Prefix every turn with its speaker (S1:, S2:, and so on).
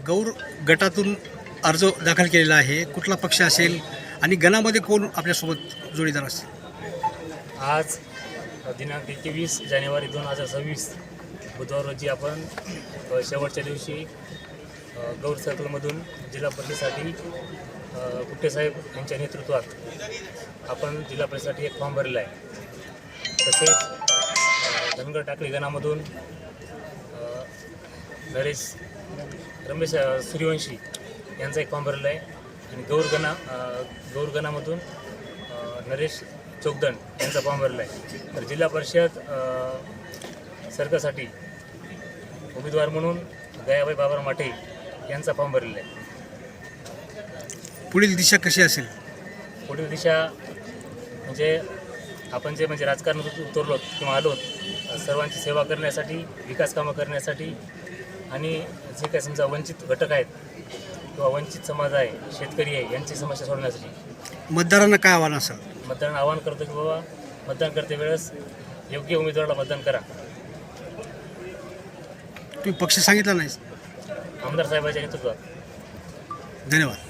S1: गौर गटातून अर्ज दाखल केलेला आहे. कुठला पक्ष असेल आणि गणामध्ये कोण आपल्यासोबत जोडीदार असेल?
S2: आज दिनांक 21 जानेवारी 2026 बुधवार रोजी आपण शेवटच्या दिवशी गौर सर्कलमधून जिल्हा परिषदेसाठी कुट्टेसाहेब यांच्या नेतृत्वात आपण जिल्हा परिषदेसाठी एक फॉर्म भरलेला आहे. तसेच धनगर टाकळी गणामधून रमेश सूर्यवंशी यांचा एक फॉर्म भरलेला आहे आणि गौर गणामधून नरेश चोगदंड यांचा फॉर्म भरला आहे. तर जिल्हा परिषद सर्कलसाठी उमेदवार म्हणून गयाबाई बाबराव माटे यांचा फॉर्म भरलेला आहे.
S1: पुढील दिशा कशी असेल?
S2: पुढील दिशा म्हणजे आपण जे राजकारणात उतरलो किंवा आलो सर्वांची सेवा करण्यासाठी, विकास कामं करण्यासाठी आणि जे काही समजा वंचित घटक आहेत किंवा वंचित समाज आहे, शेतकरी आहे, यांची समस्या सोडवण्यासाठी
S1: मतदारांना काय आव्हान असेल?
S2: मतदारांना आवाहन करतो की बाबा मतदान करते वेळेस योग्य उमेदवाराला मतदान करा.
S1: तुम्ही पक्ष सांगितला नाही?
S2: आमदार साहेबांच्या नेतृत्वात.
S1: धन्यवाद.